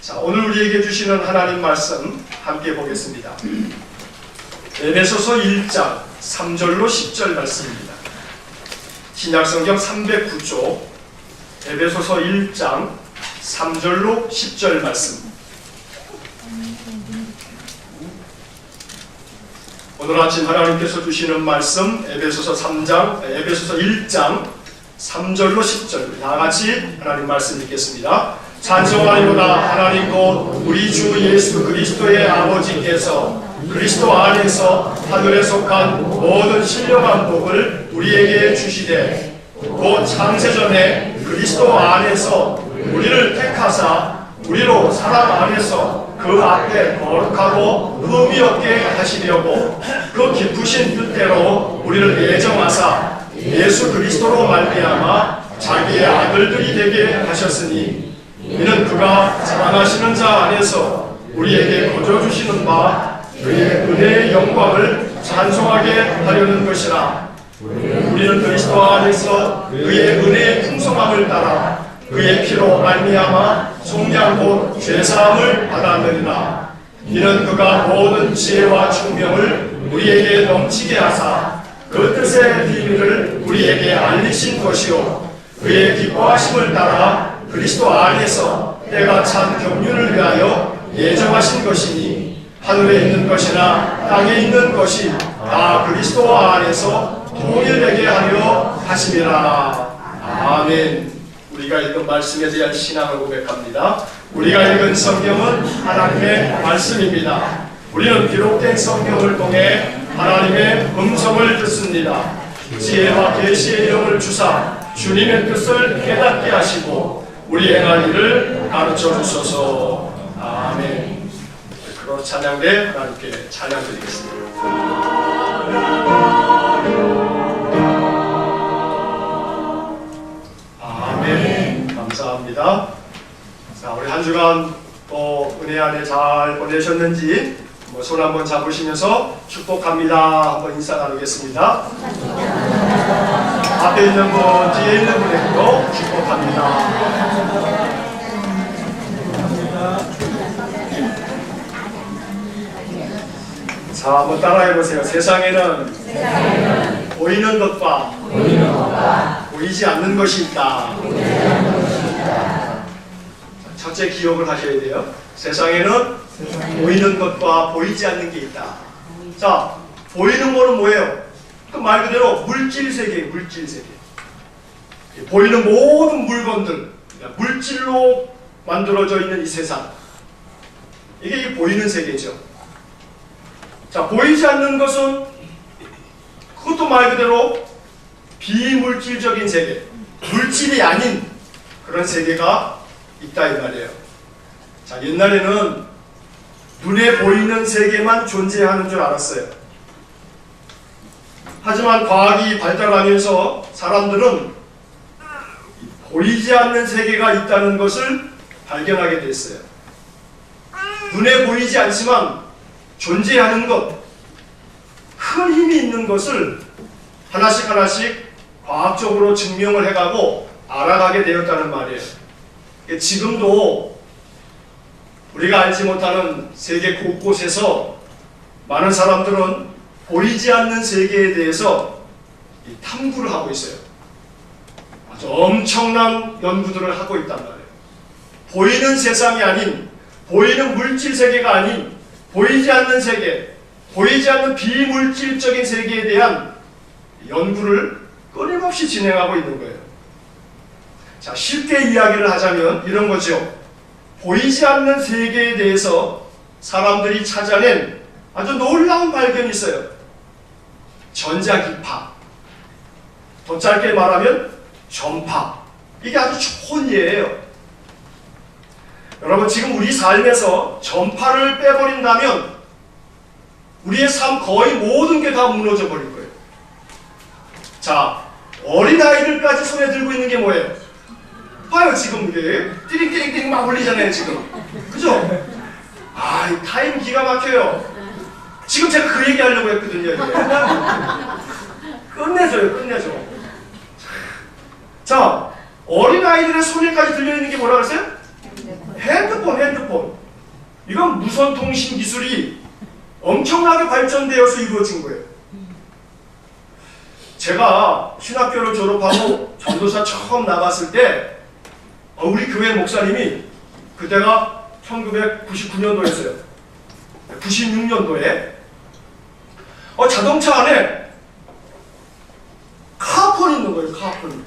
자, 오늘 우리에게 주시는 하나님 말씀 함께 보겠습니다. 에베소서 1장 3절로 10절 말씀입니다. 신약성경 309쪽 에베소서 1장 3절로 10절 말씀. 오늘 아침 하나님께서 주시는 말씀 에베소서 1장 3절로 10절 다 같이 하나님 말씀 읽겠습니다. 찬송하리로다. 하나님 곧 우리 주 예수 그리스도의 아버지께서 그리스도 안에서 하늘에 속한 모든 신령한 복을 우리에게 주시되 곧 창세전에 그리스도 안에서 우리를 택하사 우리로 사랑 안에서 그 앞에 거룩하고 흠이 없게 하시려고 그 기쁘신 뜻대로 우리를 예정하사 예수 그리스도로 말미암아 자기의 아들들이 되게 하셨으니 이는 그가 사랑하시는 자 안에서 우리에게 거저주시는 바 그의 은혜의 영광을 찬송하게 하려는 것이라. 우리는 그리스도 안에서 그의 은혜의 풍성함을 따라 그의 피로 말미암아 속량 곧 죄사함을 받았느니라. 이는 그가 모든 지혜와 총명을 우리에게 넘치게 하사 그 뜻의 비밀을 우리에게 알리신 것이요 그의 기뻐하심을 따라 그리스도 안에서 때가 찬 경륜을 위하여 예정하신 것이니 하늘에 있는 것이나 땅에 있는 것이 다 그리스도 안에서 통일되게 하려 하심이라. 아멘. 우리가 읽은 말씀에 대한 신앙을 고백합니다. 우리가 읽은 성경은 하나님의 말씀입니다. 우리는 기록된 성경을 통해 하나님의 음성을 듣습니다. 지혜와 계시의 영을 주사 주님의 뜻을 깨닫게 하시고 우리 행할 일을 가르쳐 주소서. 아멘. 그로 찬양대 하나님께 찬양 드리겠습니다. 아멘. 감사합니다. 자, 우리 한 주간 또 은혜 안에 잘 보내셨는지 손 한번 잡으시면서 축복합니다. 한번 인사 나누겠습니다. 앞에 있는 분, 뒤에 있는 분에게도 축복합니다. 자, 한번 따라해보세요. 세상에는 보이는 것과 보이지 않는 것이 있다. 첫째 기억을 하셔야 돼요. 세상에는 보이는 것과 보이지 않는 게 있다. 자, 보이는 거는 뭐예요? 그 말 그대로 물질 세계예요. 물질 세계. 보이는 모든 물건들, 물질로 만들어져 있는 이 세상, 이게 보이는 세계죠. 자, 보이지 않는 것은 그것도 말 그대로 비물질적인 세계, 물질이 아닌 그런 세계가 있다 이 말이에요. 자, 옛날에는 눈에 보이는 세계만 존재하는 줄 알았어요. 하지만 과학이 발달하면서 사람들은 보이지 않는 세계가 있다는 것을 발견하게 됐어요. 눈에 보이지 않지만 존재하는 것, 큰 힘이 있는 것을 하나씩 과학적으로 증명을 해가고 알아가게 되었다는 말이에요. 지금도 우리가 알지 못하는 세계 곳곳에서 많은 사람들은 보이지 않는 세계에 대해서 탐구를 하고 있어요. 아주 엄청난 연구들을 하고 있단 말이에요. 보이는 세상이 아닌, 보이는 물질 세계가 아닌 보이지 않는 세계, 보이지 않는 비물질적인 세계에 대한 연구를 끊임없이 진행하고 있는 거예요. 자, 쉽게 이야기를 하자면 이런 거죠. 보이지 않는 세계에 대해서 사람들이 찾아낸 아주 놀라운 발견이 있어요. 전자기파, 더 짧게 말하면 전파. 이게 아주 좋은 예예요. 여러분, 지금 우리 삶에서 전파를 빼버린다면 우리의 삶 거의 모든 게 다 무너져 버릴 거예요. 자, 어린아이들까지 손에 들고 있는 게 뭐예요? 봐요, 지금 이게 띠링띠링띠링 막 울리잖아요, 지금. 그죠? 아, 이 타임 기가 막혀요. 지금 제가 그 얘기 하려고 했거든요, 이게. 끝내줘요. 자, 어린아이들의 손에까지 들려있는 게 뭐라 그랬어요? 핸드폰. 이건 무선 통신 기술이 엄청나게 발전되어서 이루어진 거예요. 제가 신학교를 졸업하고 전도사 처음 나갔을 때 우리 교회 목사님이 그때가 1999년도였어요. 96년도에 자동차 안에 카폰이 있는 거예요. 카폰이.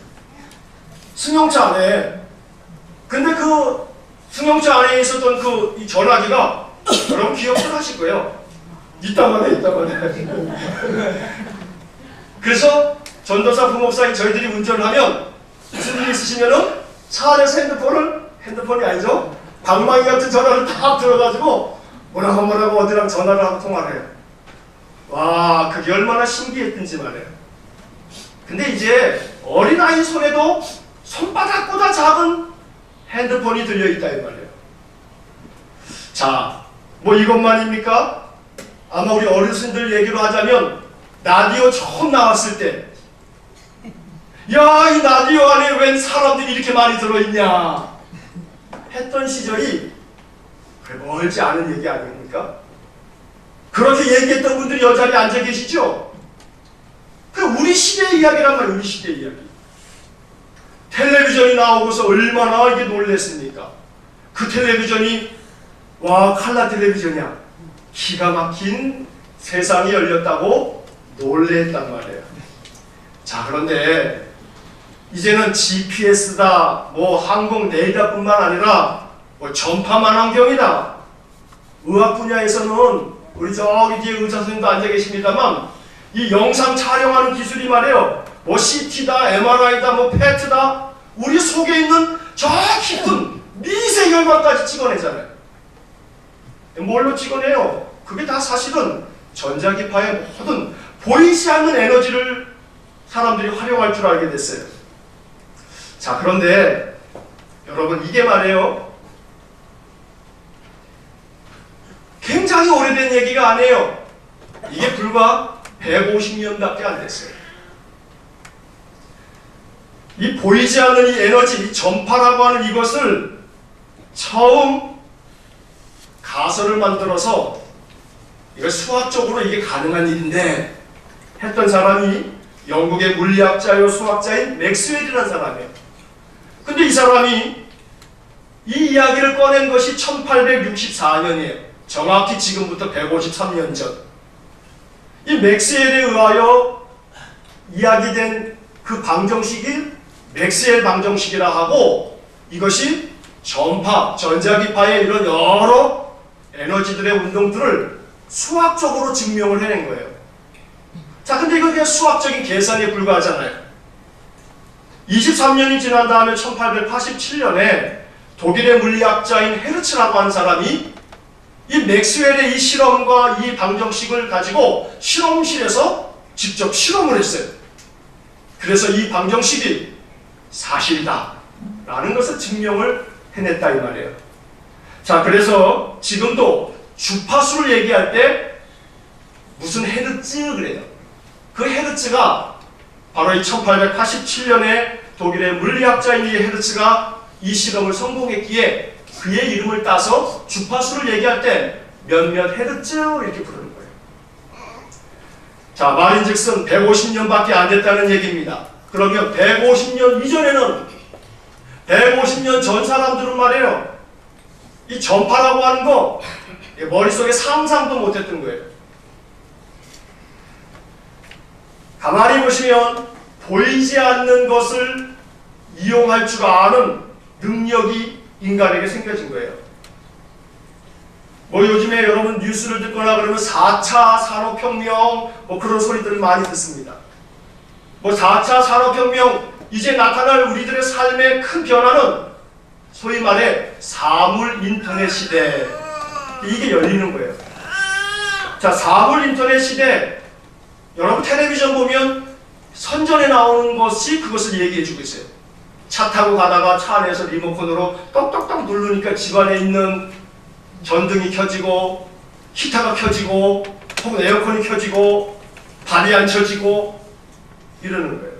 승용차 안에. 근데 그 승용차 안에 있었던 이 전화기가 여러분 기억들 하실 거예요. 이따만해. 그래서 전도사 부목사인 저희들이 운전을 하면 무슨 일이 있으시면은 차 안에서 핸드폰이 아니죠? 방망이 같은 전화를 딱 들어가지고 뭐라고 어디랑 전화를 하고 통화를 해요. 와, 그게 얼마나 신기했던지 말이에요. 근데 이제 어린아이 손에도 손바닥보다 작은 핸드폰이 들려있다 이 말이에요. 자, 뭐 이것만입니까? 아마 우리 어르신들 얘기로 하자면 라디오 처음 나왔을 때 야, 이 라디오 안에 웬 사람들이 이렇게 많이 들어있냐 했던 시절이 멀지 않은 얘기 아닙니까? 그렇게 얘기했던 분들이 여자리에 앉아 계시죠? 그 우리 시대의 이야기란 말이에요. 우리 시대의 이야기. 텔레비전이 나오고서 얼마나 이게 놀랬습니까? 그 텔레비전이 칼라 텔레비전이야. 기가 막힌 세상이 열렸다고 놀랬단 말이에요. 자, 그런데 이제는 GPS다, 항공 레이더뿐만 아니라 전파만 환경이다. 의학 분야에서는 우리 저기 뒤에 의사 선생님도 앉아 계십니다만 이 영상 촬영하는 기술이 말이에요. CT다, MRI다, PET다, 우리 속에 있는 저 깊은 미세 결과까지 찍어내잖아요. 뭘로 찍어내요? 그게 다 사실은 전자기파의 모든 보이지 않는 에너지를 사람들이 활용할 줄 알게 됐어요. 자, 그런데 여러분 이게 말이에요. 굉장히 오래된 얘기가 아니에요. 이게 불과 150년밖에 안 됐어요. 이 보이지 않는 이 에너지, 이 전파라고 하는 이것을 처음 가설을 만들어서 이거 수학적으로 이게 가능한 일인데 했던 사람이 영국의 물리학자요 수학자인 맥스웰이라는 사람이에요. 근데 이 사람이 이 이야기를 꺼낸 것이 1864년이에요. 정확히 지금부터 153년 전. 이 맥스웰에 의하여 이야기된 그 방정식이 맥스웰 방정식이라 하고 이것이 전파, 전자기파의 이런 여러 에너지들의 운동들을 수학적으로 증명을 해낸 거예요. 자, 근데 이거 그냥 수학적인 계산에 불과하잖아요. 23년이 지난 다음에 1887년에 독일의 물리학자인 헤르츠라고 하는 사람이 이 맥스웰의 이 실험과 이 방정식을 가지고 실험실에서 직접 실험을 했어요. 그래서 이 방정식이 사실이다 라는 것을 증명을 해냈다 이 말이에요. 자, 그래서 지금도 주파수를 얘기할 때 무슨 헤르츠 그래요. 그 헤르츠가 바로 이 1887년에 독일의 물리학자인 이 헤르츠가 이 실험을 성공했기에 그의 이름을 따서 주파수를 얘기할 때 몇몇 헤르츠 이렇게 부르는 거예요. 자, 말인즉슨 150년밖에 안 됐다는 얘기입니다. 그러면 150년 이전에는 150년 전 사람들은 말이에요. 이 전파라고 하는 거 머릿속에 상상도 못했던 거예요. 가만히 보시면 보이지 않는 것을 이용할 줄 아는 능력이 인간에게 생겨진 거예요. 요즘에 여러분 뉴스를 듣거나 그러면 4차 산업혁명 그런 소리들을 많이 듣습니다. 4차 산업혁명 이제 나타날 우리들의 삶의 큰 변화는 소위 말해 사물 인터넷 시대 이게 열리는 거예요. 자, 사물 인터넷 시대 여러분 텔레비전 보면 선전에 나오는 것이 그것을 얘기해주고 있어요. 차 타고 가다가 차 안에서 리모컨으로 똑똑똑 누르니까 집안에 있는 전등이 켜지고 히터가 켜지고 혹은 에어컨이 켜지고 발이 안 켜지고 이러는 거예요.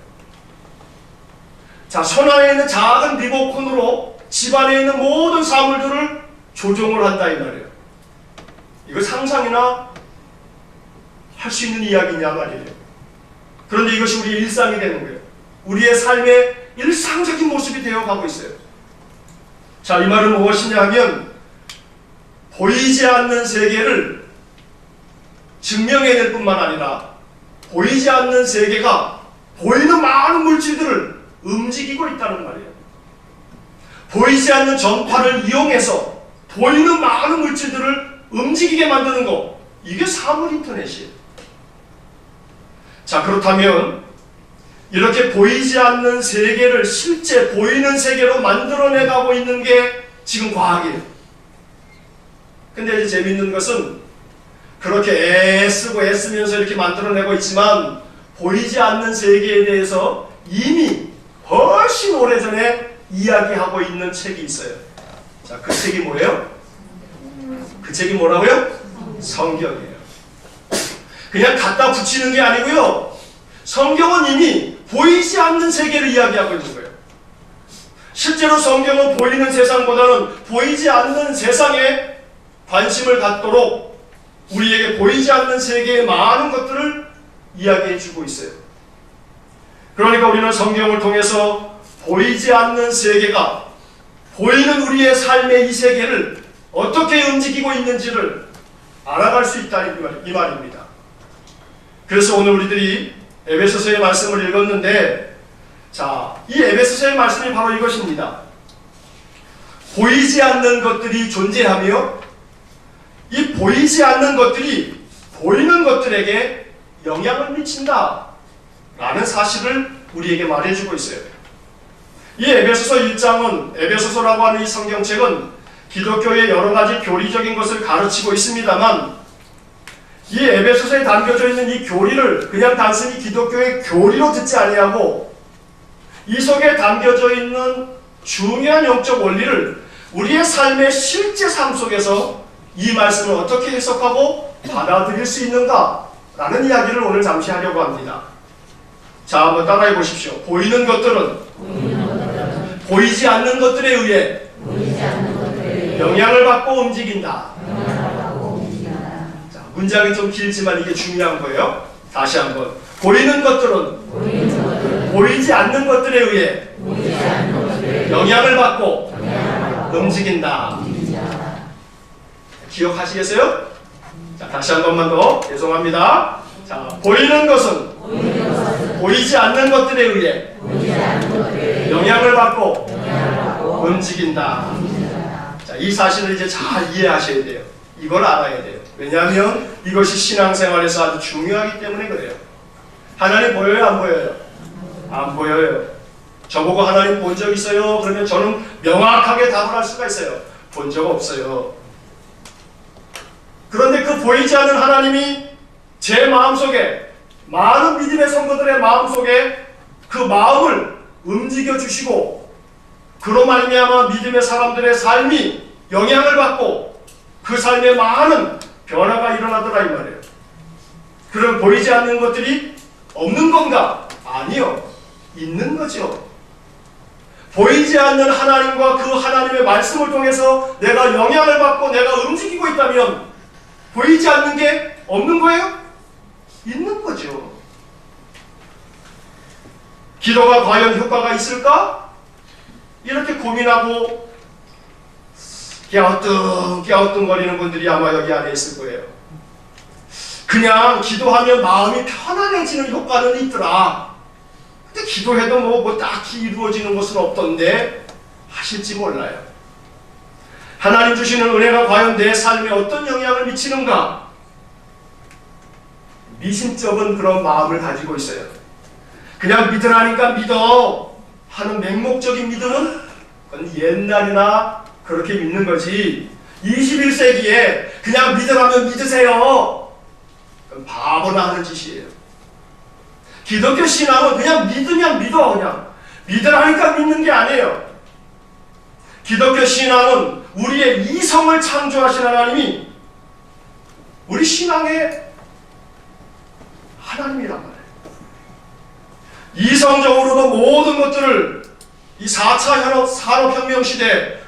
자, 손 안에 있는 작은 리모컨으로 집안에 있는 모든 사물들을 조종을 한다 이 말이에요. 이거 상상이나 할 수 있는 이야기냐 말이에요. 그런데 이것이 우리의 일상이 되는 거예요. 우리의 삶의 일상적인 모습이 되어가고 있어요. 자, 이 말은 무엇이냐 하면 보이지 않는 세계를 증명해낼 뿐만 아니라 보이지 않는 세계가 보이는 많은 물질들을 움직이고 있다는 말이에요. 보이지 않는 전파를 이용해서 보이는 많은 물질들을 움직이게 만드는 것, 이게 사물 인터넷이에요. 자, 그렇다면 이렇게 보이지 않는 세계를 실제 보이는 세계로 만들어내가고 있는 게 지금 과학이에요. 근데 이제 재밌는 것은 그렇게 애쓰고 애쓰면서 이렇게 만들어내고 있지만 보이지 않는 세계에 대해서 이미 훨씬 오래전에 이야기하고 있는 책이 있어요. 자, 그 책이 뭐예요? 그 책이 뭐라고요? 성경이에요. 그냥 갖다 붙이는 게 아니고요. 성경은 이미 보이지 않는 세계를 이야기하고 있는 거예요. 실제로 성경은 보이는 세상보다는 보이지 않는 세상에 관심을 갖도록 우리에게 보이지 않는 세계의 많은 것들을 이야기해 주고 있어요. 그러니까 우리는 성경을 통해서 보이지 않는 세계가 보이는 우리의 삶의 이 세계를 어떻게 움직이고 있는지를 알아갈 수 있다 이 말입니다. 그래서 오늘 우리들이 에베소서의 말씀을 읽었는데, 자, 이 에베소서의 말씀이 바로 이것입니다. 보이지 않는 것들이 존재하며 이 보이지 않는 것들이 보이는 것들에게 영향을 미친다 라는 사실을 우리에게 말해주고 있어요. 이 에베소서 1장은, 에베소서라고 하는 이 성경책은 기독교의 여러 가지 교리적인 것을 가르치고 있습니다만, 이 에베소서에 담겨져 있는 이 교리를 그냥 단순히 기독교의 교리로 듣지 아니하고 이 속에 담겨져 있는 중요한 영적 원리를 우리의 삶의 실제 삶 속에서 이 말씀을 어떻게 해석하고 받아들일 수 있는가 라는 이야기를 오늘 잠시 하려고 합니다. 자, 한번 따라해 보십시오. 보이는 것들은 보이지 않는 것들에 의해 영향을 받고 움직인다. 자, 문장이 좀 길지만 이게 중요한 거예요. 다시 한번. 보이는 것들은 보이지 않는 것들에 의해 영향을 받고 움직인다. 기억하시겠어요? 자, 다시 한 번만 더. 죄송합니다. 자, 보이는 것은 보이지 않는 것들에 의해 영향을 받고 움직인다. 자, 이 사실을 이제 잘 이해하셔야 돼요. 이걸 알아야 돼요. 왜냐하면 이것이 신앙생활에서 아주 중요하기 때문에 그래요. 하나님 보여요? 안 보여요? 안 보여요. 저보고 하나님 본 적 있어요? 그러면 저는 명확하게 답을 할 수가 있어요. 본 적 없어요. 그런데 그 보이지 않는 하나님이 제 마음속에, 많은 믿음의 성도들의 마음속에 그 마음을 움직여 주시고 그로 말미암아 믿음의 사람들의 삶이 영향을 받고 그 삶에 많은 변화가 일어나더라 이 말이에요. 그럼 보이지 않는 것들이 없는 건가? 아니요. 있는 거죠. 보이지 않는 하나님과 그 하나님의 말씀을 통해서 내가 영향을 받고 내가 움직이고 있다면 보이지 않는 게 없는 거예요? 있는 거죠. 기도가 과연 효과가 있을까? 이렇게 고민하고 갸우뚱거리는 분들이 아마 여기 안에 있을 거예요. 그냥 기도하면 마음이 편안해지는 효과는 있더라. 근데 기도해도 뭐 딱히 이루어지는 것은 없던데 하실지 몰라요. 하나님 주시는 은혜가 과연 내 삶에 어떤 영향을 미치는가? 미심쩍은 그런 마음을 가지고 있어요. 그냥 믿으라니까 믿어 하는 맹목적인 믿음은 그건 옛날이나 그렇게 믿는 거지 21세기에 그냥 믿으라면 믿으세요. 그건 바보나 하는 짓이에요. 기독교 신앙은 그냥 믿으면 믿어. 그냥 믿으라니까 믿는 게 아니에요. 기독교 신앙은 우리의 이성을 창조하신 하나님이 우리 신앙의 하나님이란 말이에요. 이성적으로도 모든 것들을 이 4차 산업혁명 시대,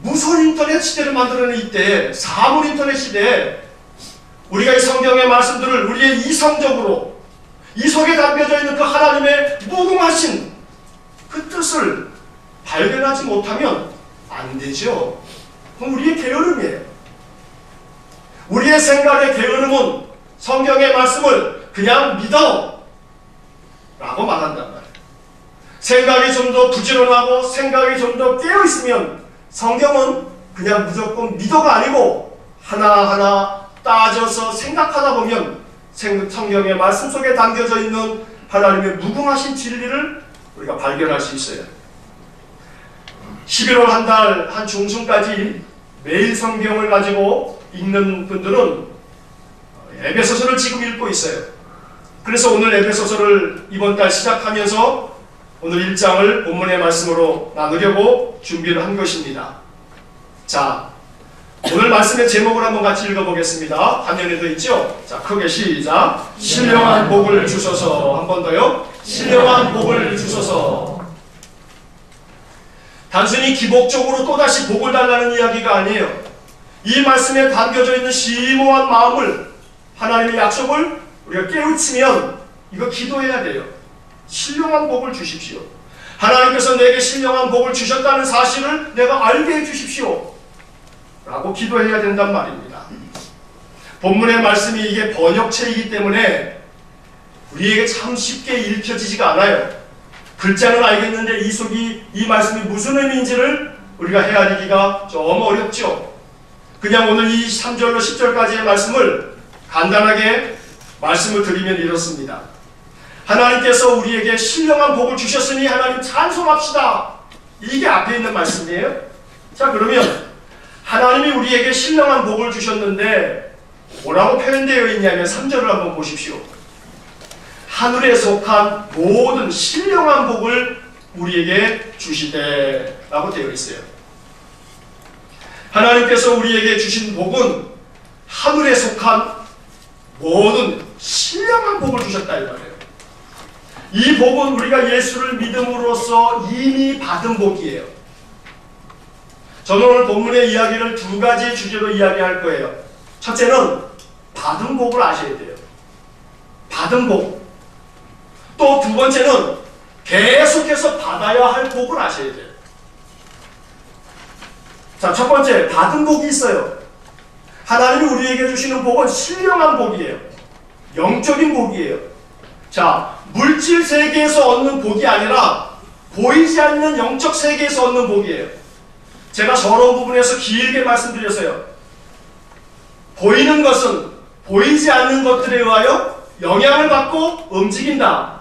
무선 인터넷 시대를 만들어낸 이때, 사물 인터넷 시대에 우리가 이 성경의 말씀들을 우리의 이성적으로 이 속에 담겨져 있는 그 하나님의 무궁하신 그 뜻을 발견하지 못하면 안 되죠. 그럼 우리의 게으름이에요. 우리의 생각의 게으름은 성경의 말씀을 그냥 믿어 라고 말한단 말이에요. 생각이 좀 더 부지런하고 생각이 좀 더 깨어있으면 성경은 그냥 무조건 믿어가 아니고 하나하나 따져서 생각하다 보면 성경의 말씀 속에 담겨져 있는 하나님의 무궁하신 진리를 우리가 발견할 수 있어요. 11월 한 달 한 중순까지 매일 성경을 가지고 읽는 분들은 에베소서를 지금 읽고 있어요. 그래서 오늘 에베소서를 이번 달 시작하면서 오늘 1장을 본문의 말씀으로 나누려고 준비를 한 것입니다. 자, 오늘 말씀의 제목을 한번 같이 읽어보겠습니다. 화면에도 있죠? 자, 크게 시작. 신령한 복을 주소서. 한 번 더요. 신령한 복을 주소서. 단순히 기복적으로 또다시 복을 달라는 이야기가 아니에요. 이 말씀에 담겨져 있는 심오한 마음을, 하나님의 약속을 우리가 깨우치면 이거 기도해야 돼요. 신령한 복을 주십시오. 하나님께서 내게 신령한 복을 주셨다는 사실을 내가 알게 해주십시오 라고 기도해야 된단 말입니다. 본문의 말씀이 이게 번역체이기 때문에 우리에게 참 쉽게 읽혀지지가 않아요. 글자는 알겠는데 이 말씀이 무슨 의미인지를 우리가 헤아리기가 좀 어렵죠. 그냥 오늘 이 3절로 10절까지의 말씀을 간단하게 말씀을 드리면 이렇습니다. 하나님께서 우리에게 신령한 복을 주셨으니 하나님 찬송합시다. 이게 앞에 있는 말씀이에요. 자, 그러면 하나님이 우리에게 신령한 복을 주셨는데 뭐라고 표현되어 있냐면 3절을 한번 보십시오. 하늘에 속한 모든 신령한 복을 우리에게 주시되 라고 되어 있어요. 하나님께서 우리에게 주신 복은 하늘에 속한 모든 신령한 복을 주셨다 이 말이에요. 이 복은 우리가 예수를 믿음으로써 이미 받은 복이에요. 저는 오늘 본문의 이야기를 두 가지 주제로 이야기할 거예요. 첫째는 받은 복을 아셔야 돼요. 받은 복. 또 두 번째는 계속해서 받아야 할 복을 아셔야 돼요. 자, 첫 번째, 받은 복이 있어요. 하나님이 우리에게 주시는 복은 신령한 복이에요. 영적인 복이에요. 자, 물질 세계에서 얻는 복이 아니라 보이지 않는 영적 세계에서 얻는 복이에요. 제가 저런 부분에서 길게 말씀드렸어요. 보이는 것은 보이지 않는 것들에 의하여 영향을 받고 움직인다.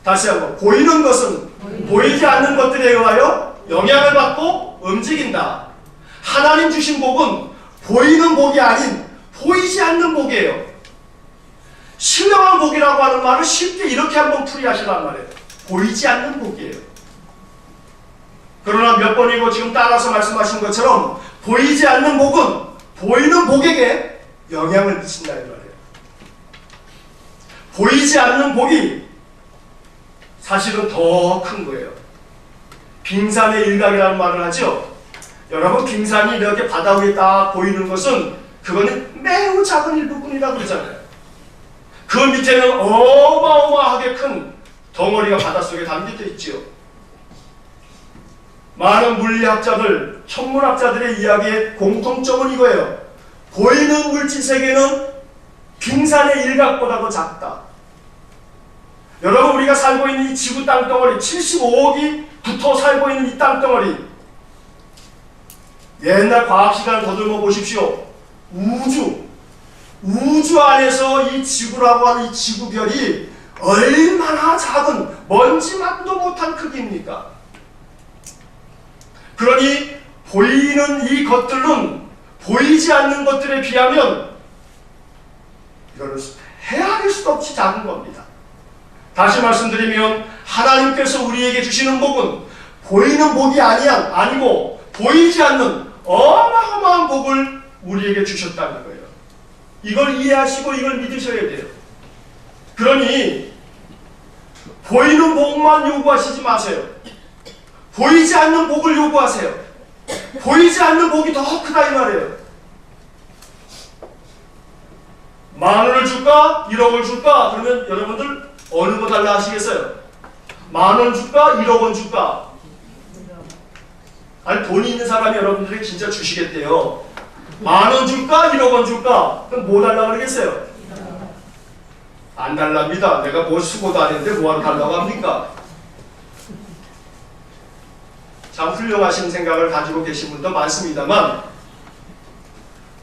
다시 한번, 보이는 것은 보이지 않는 것들에 의하여 영향을 받고 움직인다. 하나님 주신 복은 보이는 복이 아닌 보이지 않는 복이에요. 신령한 복이라고 하는 말을 쉽게 이렇게 한번 풀이하시란 말이에요. 보이지 않는 복이에요. 그러나 몇 번이고 지금 따라서 말씀하신 것처럼 보이지 않는 복은 보이는 복에게 영향을 미친다 이 말이에요. 보이지 않는 복이 사실은 더 큰 거예요. 빙산의 일각이라는 말을 하죠. 여러분, 빙산이 이렇게 바다 위에 딱 보이는 것은 그거는 매우 작은 일부분이라고 그러잖아요. 그 밑에는 어마어마하게 큰 덩어리가 바닷속에 담겨져 있지요. 많은 물리학자들, 천문학자들의 이야기의 공통점은 이거예요. 보이는 물질 세계는 빙산의 일각보다도 작다. 여러분, 우리가 살고 있는 이 지구 땅덩어리, 75억이 붙어 살고 있는 이 땅덩어리, 옛날 과학 시간을 거들어 보십시오. 우주 안에서 이 지구라고 하는 이 지구별이 얼마나 작은 먼지만도 못한 크기입니까? 그러니 보이는 이 것들은 보이지 않는 것들에 비하면 이거는 헤아릴 수도 없이 작은 겁니다. 다시 말씀드리면 하나님께서 우리에게 주시는 복은 보이는 복이 아니고 보이지 않는 어마어마한 복을 우리에게 주셨다는 거예요. 이걸 이해하시고 이걸 믿으셔야 돼요. 그러니 보이는 복만 요구하시지 마세요. 보이지 않는 복을 요구하세요. 보이지 않는 복이 더 크다 이 말이에요. 10,000원을 줄까? 1억을 줄까? 그러면 여러분들 어느 거 달라 하시겠어요? 10,000원 줄까? 1억 원 줄까? 아니 돈이 있는 사람이 여러분들에게 진짜 주시겠대요. 10,000원 줄까? 1억 원 줄까? 그럼 뭐 달라고 그러겠어요? 안 달랍니다. 내가 뭐 수고도 안 했는데 뭐하러 달라고 합니까? 참 훌륭하신 생각을 가지고 계신 분도 많습니다만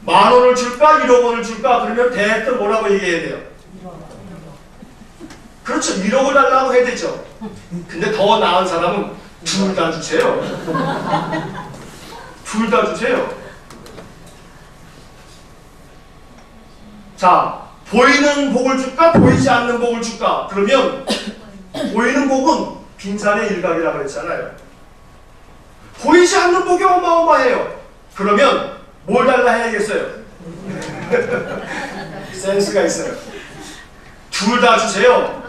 10,000원을 줄까? 1억 원을 줄까? 그러면 대뜸 뭐라고 얘기해야 돼요? 그렇죠. 1억을 달라고 해야 되죠. 근데 더 나은 사람은 둘 다 주세요. 둘 다 주세요. 자, 보이는 복을 줄까? 보이지 않는 복을 줄까? 그러면 보이는 복은 빈산의 일각이라고 했잖아요. 보이지 않는 복이 어마어마해요. 그러면 뭘 달라 해야겠어요? 센스가 있어요. 둘 다 주세요.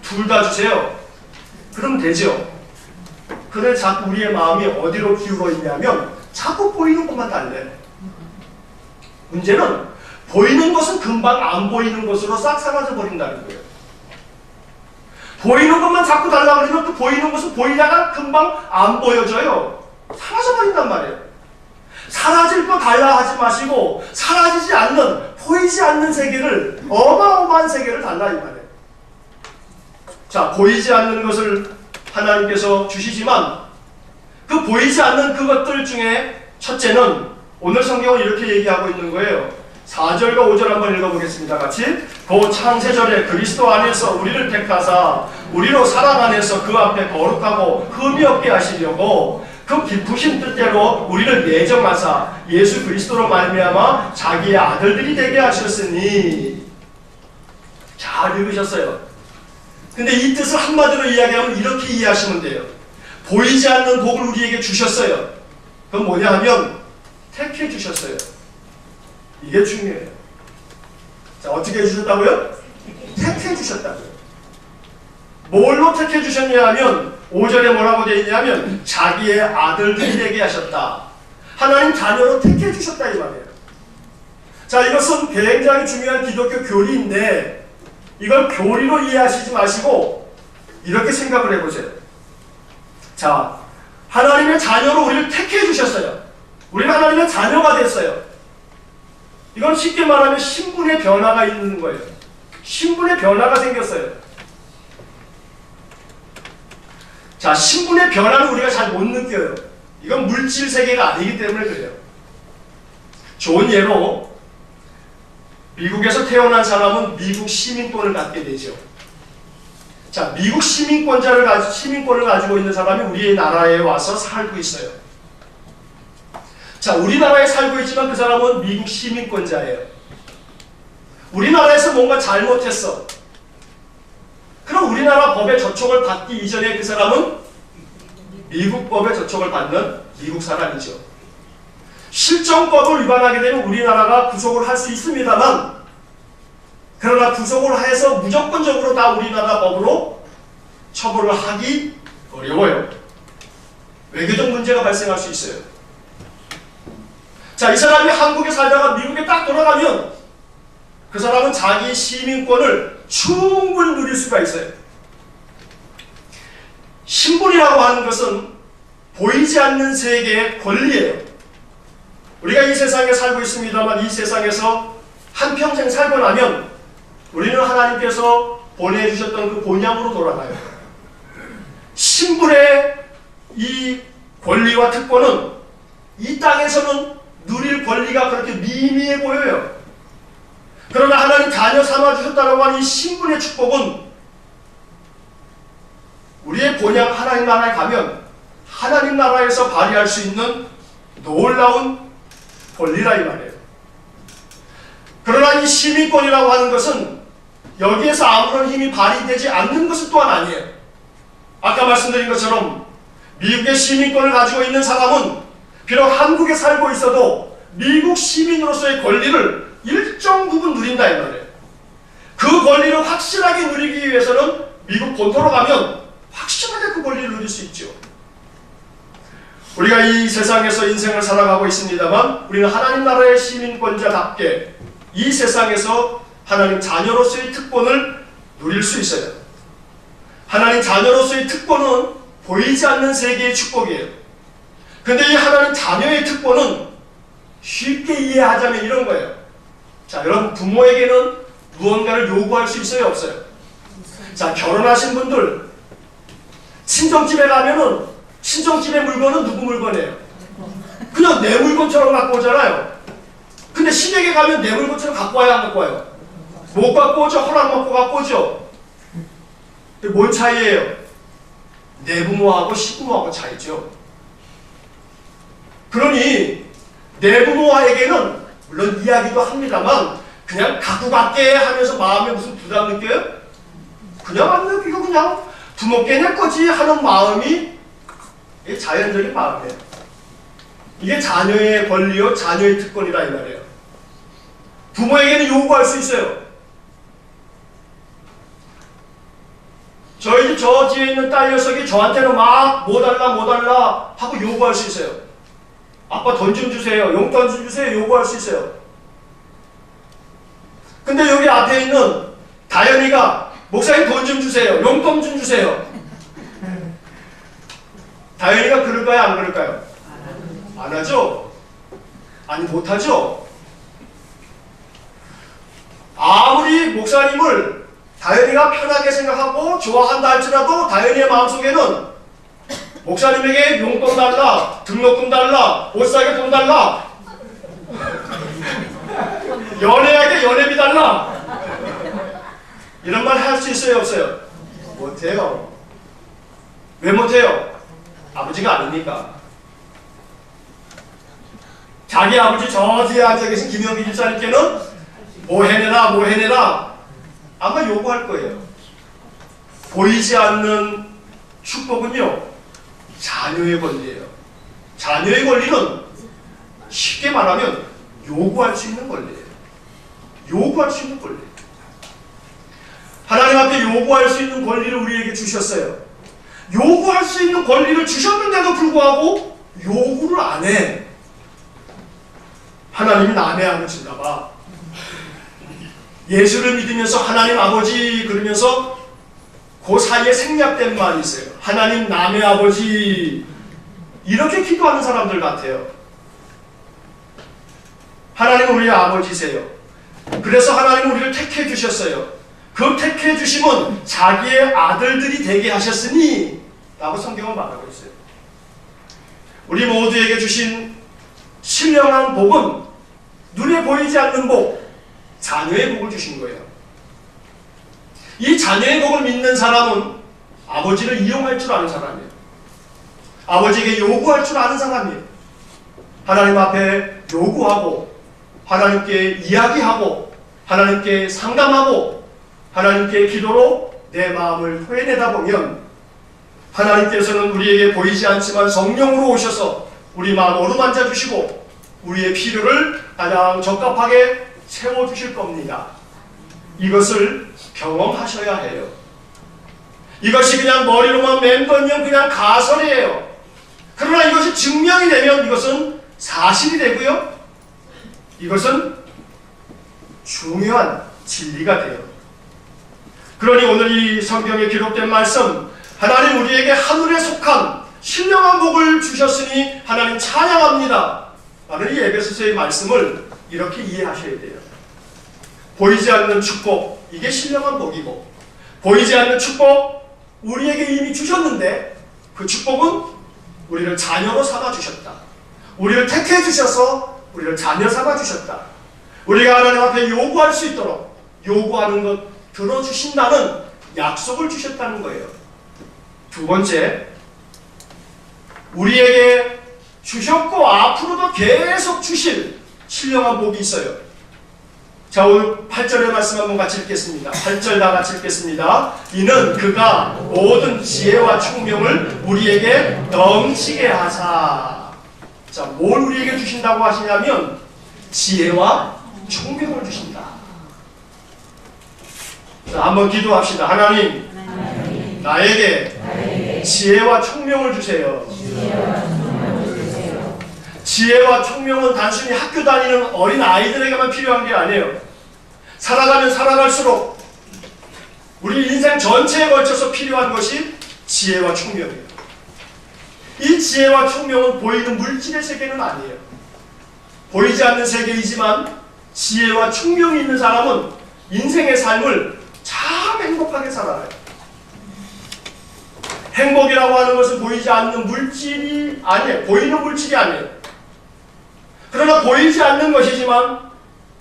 둘 다 주세요. 그럼 되죠. 그런데 자꾸 우리의 마음이 어디로 기울어 있냐면 자꾸 보이는 것만 달래. 문제는 보이는 것은 금방 안 보이는 것으로 싹 사라져 버린다는 거예요. 보이는 것만 자꾸 달라고 그러면 또 보이는 것은 보이다가 금방 안 보여져요. 사라져 버린단 말이에요. 사라질 거 달라 하지 마시고 사라지지 않는, 보이지 않는 세계를, 어마어마한 세계를 달라 이 말이에요. 자, 보이지 않는 것을 하나님께서 주시지만 그 보이지 않는 그것들 중에 첫째는 오늘 성경은 이렇게 얘기하고 있는 거예요. 4절과 5절 한번 읽어보겠습니다. 같이. 그 창세절에 그리스도 안에서 우리를 택하사 우리로 사랑 안에서 그 앞에 거룩하고 흠이 없게 하시려고 그 기쁘신 뜻대로 우리를 예정하사 예수 그리스도로 말미암아 자기의 아들들이 되게 하셨으니. 잘 읽으셨어요. 근데 이 뜻을 한마디로 이야기하면 이렇게 이해하시면 돼요. 보이지 않는 복을 우리에게 주셨어요. 그건 뭐냐 하면 택해 주셨어요. 이게 중요해요. 자, 어떻게 해주셨다고요? 택해 주셨다고요. 뭘로 택해 주셨냐 하면 5절에 뭐라고 되어 있냐면 자기의 아들들이 되게 하셨다. 하나님 자녀로 택해 주셨다 이 말이에요. 자, 이것은 굉장히 중요한 기독교 교리인데 이걸 교리로 이해하시지 마시고 이렇게 생각을 해보세요. 자, 하나님의 자녀로 우리를 택해 주셨어요. 우리는 하나님의 자녀가 됐어요. 이건 쉽게 말하면 신분의 변화가 있는 거예요. 신분의 변화가 생겼어요. 자, 신분의 변화는 우리가 잘 못 느껴요. 이건 물질 세계가 아니기 때문에 그래요. 좋은 예로 미국에서 태어난 사람은 미국 시민권을 갖게 되죠. 자, 미국 시민권을 가지고 있는 사람이 우리 나라에 와서 살고 있어요. 자, 우리나라에 살고 있지만 그 사람은 미국 시민권자예요. 우리나라에서 뭔가 잘못했어. 그럼 우리나라 법에 저촉을 받기 이전에 그 사람은 미국 법에 저촉을 받는 미국 사람이죠. 실정법을 위반하게 되면 우리나라가 구속을 할 수 있습니다만, 그러나 구속을 해서 무조건적으로 다 우리나라 법으로 처벌을 하기 어려워요. 외교적 문제가 발생할 수 있어요. 자, 이 사람이 한국에 살다가 미국에 딱 돌아가면 그 사람은 자기 시민권을 충분히 누릴 수가 있어요. 신분이라고 하는 것은 보이지 않는 세계의 권리예요. 우리가 이 세상에 살고 있습니다만 이 세상에서 한평생 살고 나면 우리는 하나님께서 보내주셨던 그 본향으로 돌아가요. 신분의 이 권리와 특권은 이 땅에서는 누릴 권리가 그렇게 미미해 보여요. 그러나 하나님 자녀 삼아주셨다고 하는 이 신분의 축복은 우리의 본향 하나님 나라에 가면 하나님 나라에서 발휘할 수 있는 놀라운 권리라 이 말이에요. 그러나 이 시민권이라고 하는 것은 여기에서 아무런 힘이 발휘되지 않는 것은 또한 아니에요. 아까 말씀드린 것처럼 미국의 시민권을 가지고 있는 사람은 비록 한국에 살고 있어도 미국 시민으로서의 권리를 일정 부분 누린다 이 말이에요. 그 권리를 확실하게 누리기 위해서는 미국 본토로 가면 확실하게 그 권리를 누릴 수 있죠. 우리가 이 세상에서 인생을 살아가고 있습니다만 우리는 하나님 나라의 시민권자답게 이 세상에서 하나님 자녀로서의 특권을 누릴 수 있어요. 하나님 자녀로서의 특권은 보이지 않는 세계의 축복이에요. 근데 이 하나님 자녀의 특권은 쉽게 이해하자면 이런 거예요. 자, 여러분 부모에게는 무언가를 요구할 수 있어요, 없어요? 자, 결혼하신 분들 친정집에 가면은 친정집의 물건은 누구 물건이에요? 그냥 내 물건처럼 갖고 오잖아요. 근데 시댁에 가면 내 물건처럼 갖고 와야 안 갖고 와요? 못 갖고 오죠. 허락 먹고 갖고 오죠. 근데 뭔 차이예요? 내부모하고 시부모하고 차이죠. 그러니 내부모에게는 물론 이야기도 합니다만 그냥 갖고 갈게 하면서 마음에 무슨 부담 느껴요? 그냥 안 느끼고 그냥 부모께 낼 거지 하는 마음이 이게 자연적인 마음이에요. 이게 자녀의 권리요, 자녀의 특권이라 이 말이에요. 부모에게는 요구할 수 있어요. 저희 집 저 뒤에 있는 딸 녀석이 저한테는 막 뭐 달라 하고 요구할 수 있어요. 아빠 돈 좀 주세요. 용돈 좀 주세요. 요구할 수 있어요. 근데 여기 앞에 있는 다현이가 목사님 돈 좀 주세요. 용돈 좀 주세요. 다현이가 그럴까요? 안 그럴까요? 안 하죠? 아니 못하죠? 아무리 목사님을 다현이가 편하게 생각하고 좋아한다 할지라도 다현이의 마음속에는 목사님에게 용돈 달라, 등록금 달라, 옷 사게 돈 달라, 연애하게 연애비 달라 이런 말 할 수 있어요, 없어요? 못해요. 왜 못해요? 아버지가 아니니까. 자기 아버지 저 뒤에 앉아 계신 김영기 집사님께는 뭐 해내라 아마 요구할 거예요. 보이지 않는 축복은요, 자녀의 권리예요. 자녀의 권리는 쉽게 말하면 요구할 수 있는 권리예요. 요구할 수 있는 권리. 하나님 앞에 요구할 수 있는 권리를 우리에게 주셨어요. 요구할 수 있는 권리를 주셨는데도 불구하고 요구를 안 해. 하나님이 남의 아버지인가 봐. 예수를 믿으면서 하나님 아버지 그러면서 그 사이에 생략된 말이 있어요. 하나님 남의 아버지 이렇게 기도하는 사람들 같아요. 하나님은 우리의 아버지세요. 그래서 하나님은 우리를 택해 주셨어요. 그 택해 주심은 자기의 아들들이 되게 하셨으니 라고 성경은 말하고 있어요. 우리 모두에게 주신 신령한 복은 눈에 보이지 않는 복, 자녀의 복을 주신 거예요. 이 자녀의 복을 믿는 사람은 아버지를 이용할 줄 아는 사람이에요. 아버지에게 요구할 줄 아는 사람이에요. 하나님 앞에 요구하고 하나님께 이야기하고 하나님께 상담하고 하나님께 기도로 내 마음을 토해내다 보면 하나님께서는 우리에게 보이지 않지만 성령으로 오셔서 우리 마음 어루만져 주시고 우리의 필요를 가장 적합하게 채워주실 겁니다. 이것을 경험하셔야 해요. 이것이 그냥 머리로만 맴돌면 그냥 가설이에요. 그러나 이것이 증명이 되면 이것은 사실이 되고요. 이것은 중요한 진리가 돼요. 그러니 오늘 이 성경에 기록된 말씀, 하나님 우리에게 하늘에 속한 신령한 복을 주셨으니 하나님 찬양합니다 라는 이 에베소서의 말씀을 이렇게 이해하셔야 돼요. 보이지 않는 축복, 이게 신령한 복이고, 보이지 않는 축복 우리에게 이미 주셨는데 그 축복은 우리를 자녀로 삼아 주셨다. 우리를 택해 주셔서 우리를 자녀 삼아 주셨다. 우리가 하나님 앞에 요구할 수 있도록 요구하는 것 들어주신다는 약속을 주셨다는 거예요. 두 번째, 우리에게 주셨고 앞으로도 계속 주실 신령한 복이 있어요. 자, 오늘 8절의 말씀 한번 같이 읽겠습니다. 8절 다 같이 읽겠습니다. 이는 그가 모든 지혜와 총명을 우리에게 넘치게 하사. 자, 뭘 우리에게 주신다고 하시냐면 지혜와 총명을 주신다. 자, 한번 기도합시다. 하나님, 나에게 지혜와 총명을 주세요. 지혜와 총명은 단순히 학교 다니는 어린 아이들에게만 필요한 게 아니에요. 살아가면 살아갈수록 우리 인생 전체에 걸쳐서 필요한 것이 지혜와 총명이에요. 이 지혜와 총명은 보이는 물질의 세계는 아니에요. 보이지 않는 세계이지만 지혜와 총명이 있는 사람은 인생의 삶을 참 행복하게 살아요. 행복이라고 하는 것은 보이지 않는 물질이 아니에요. 보이는 물질이 아니에요. 그러나 보이지 않는 것이지만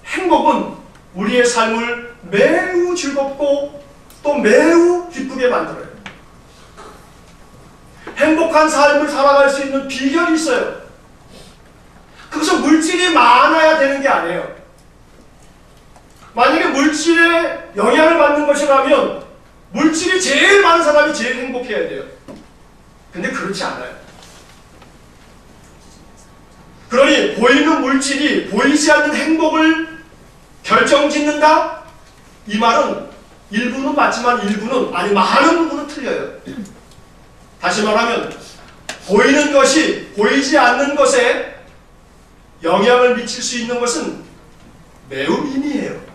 행복은 우리의 삶을 매우 즐겁고 또 매우 기쁘게 만들어요. 행복한 삶을 살아갈 수 있는 비결이 있어요. 그것은 물질이 많아야 되는 게 아니에요. 만약에 물질에 영향을 받는 것이라면 물질이 제일 많은 사람이 제일 행복해야 돼요. 근데 그렇지 않아요. 그러니 보이는 물질이 보이지 않는 행복을 결정짓는다? 이 말은 일부는 맞지만 일부는 아니 많은 부분은 틀려요. 다시 말하면 보이는 것이 보이지 않는 것에 영향을 미칠 수 있는 것은 매우 미미해요.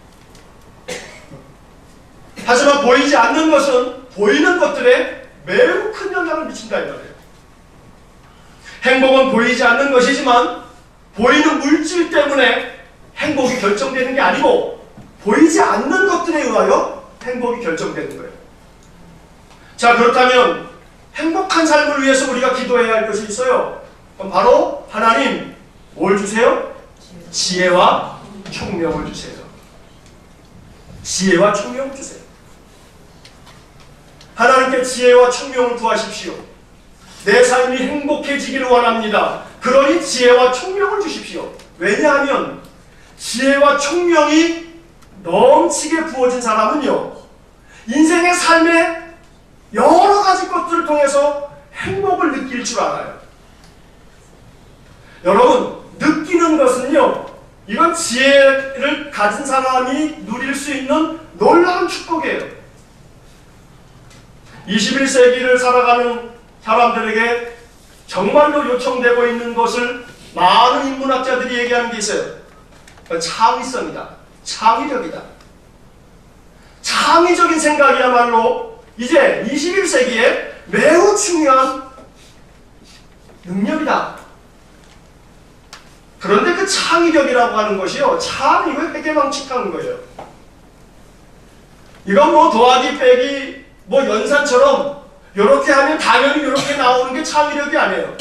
하지만 보이지 않는 것은 보이는 것들에 매우 큰 영향을 미친다 이 말이에요. 행복은 보이지 않는 것이지만 보이는 물질 때문에 행복이 결정되는 게 아니고 보이지 않는 것들에 의하여 행복이 결정되는 거예요. 자, 그렇다면 행복한 삶을 위해서 우리가 기도해야 할 것이 있어요. 그럼 바로 하나님 뭘 주세요? 지혜와 총명을 주세요. 지혜와 총명을 주세요. 하나님께 지혜와 총명을 구하십시오. 내 삶이 행복해지기를 원합니다. 그러니 지혜와 총명을 주십시오. 왜냐하면 지혜와 총명이 넘치게 부어진 사람은요, 인생의 삶에 여러 가지 것들을 통해서 행복을 느낄 줄 알아요. 여러분, 느끼는 것은요, 이건 지혜를 가진 사람이 누릴 수 있는 놀라운 축복이에요. 21세기를 살아가는 사람들에게 정말로 요청되고 있는 것을 많은 인문학자들이 얘기하는 게 있어요. 창의성이다. 창의력이다. 창의적인 생각이야말로 이제 21세기에 매우 중요한 능력이다. 그런데 그 창의력이라고 하는 것이요, 참 이거 회계망측한 거예요. 이건 뭐 더하기 빼기 뭐 연산처럼 이렇게 하면 당연히 이렇게 나오는 게 창의력이 아니에요.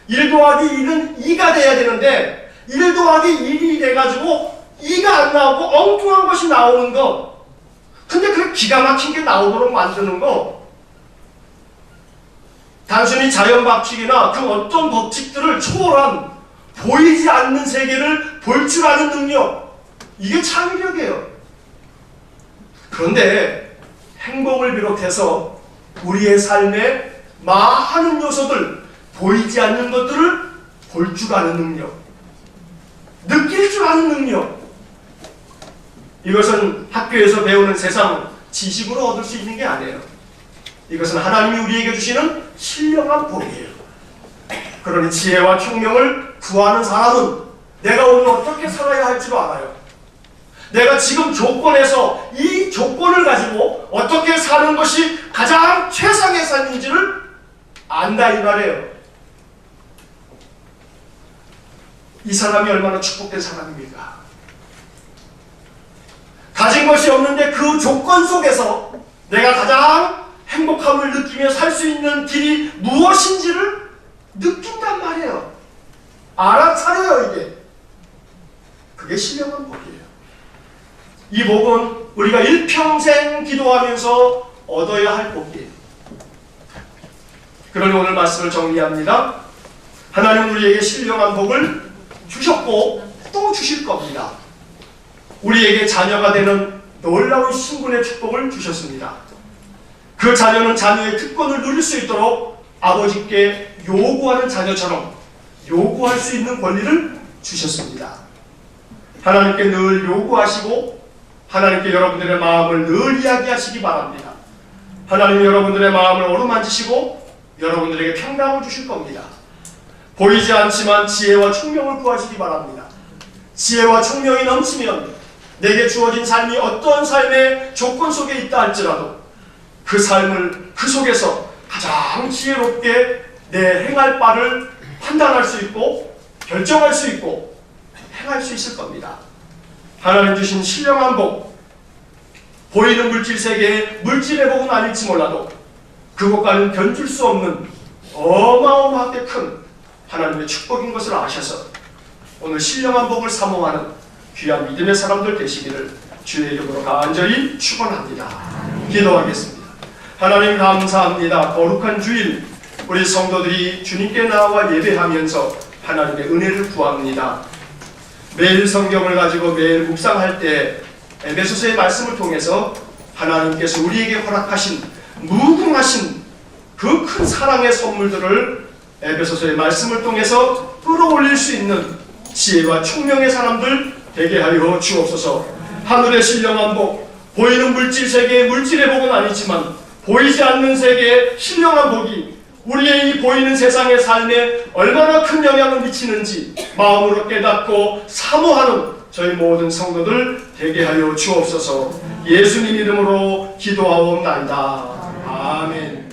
1 더하기 1은 2가 돼야 되는데 1 더하기 1이 돼가지고 2가 안 나오고 엉뚱한 것이 나오는 거. 근데 그 기가 막힌 게 나오도록 만드는 거. 단순히 자연 법칙이나 그 어떤 법칙들을 초월한 보이지 않는 세계를 볼 줄 아는 능력. 이게 창의력이에요. 그런데 행복을 비롯해서 우리의 삶에 많은 요소들, 보이지 않는 것들을 볼 줄 아는 능력, 느낄 줄 아는 능력, 이것은 학교에서 배우는 세상 지식으로 얻을 수 있는 게 아니에요. 이것은 하나님이 우리에게 주시는 신령한 복이에요. 그러니 지혜와 총명을 구하는 사람은 내가 오늘 어떻게 살아야 할지도 알아요. 내가 지금 조건에서 이 조건을 가지고 어떻게 사는 것이 가장 최상의 삶인지를 안다 이 말이에요. 이 사람이 얼마나 축복된 사람입니까? 가진 것이 없는데 그 조건 속에서 내가 가장 행복함을 느끼며 살 수 있는 길이 무엇인지를 느낀단 말이에요. 알아차려요 이게. 그게 신령한 복이에요. 이 복은 우리가 일평생 기도하면서 얻어야 할 복이에요. 그러니 오늘 말씀을 정리합니다. 하나님은 우리에게 신령한 복을 주셨고 또 주실 겁니다. 우리에게 자녀가 되는 놀라운 신분의 축복을 주셨습니다. 그 자녀는 자녀의 특권을 누릴 수 있도록 아버지께 요구하는 자녀처럼 요구할 수 있는 권리를 주셨습니다. 하나님께 늘 요구하시고 하나님께 여러분들의 마음을 늘 이야기하시기 바랍니다. 하나님 여러분들의 마음을 어루만지시고 여러분들에게 평강을 주실 겁니다. 보이지 않지만 지혜와 총명을 구하시기 바랍니다. 지혜와 총명이 넘치면 내게 주어진 삶이 어떤 삶의 조건 속에 있다 할지라도 그 삶을 그 속에서 가장 지혜롭게 내 행할 바를 판단할 수 있고 결정할 수 있고 행할 수 있을 겁니다. 하나님 주신 신령한 복, 보이는 물질 세계의 물질의 복은 아닐지 몰라도 그것과는 견줄 수 없는 어마어마하게 큰 하나님의 축복인 것을 아셔서 오늘 신령한 복을 사모하는 귀한 믿음의 사람들 되시기를 주의 이름으로 간절히 축원합니다. 기도하겠습니다. 하나님 감사합니다. 거룩한 주일 우리 성도들이 주님께 나와 예배하면서 하나님의 은혜를 구합니다. 매일 성경을 가지고 매일 묵상할 때 에베소서의 말씀을 통해서 하나님께서 우리에게 허락하신 무궁하신 그 큰 사랑의 선물들을 에베소서의 말씀을 통해서 끌어올릴 수 있는 지혜와 총명의 사람들 되게 하여 주옵소서. 하늘의 신령한 복, 보이는 물질 세계의 물질의 복은 아니지만 보이지 않는 세계의 신령한 복이 우리의 이 보이는 세상의 삶에 얼마나 큰 영향을 미치는지 마음으로 깨닫고 사모하는 저희 모든 성도들 되게 하여 주옵소서. 예수님 이름으로 기도하옵나이다. 아멘.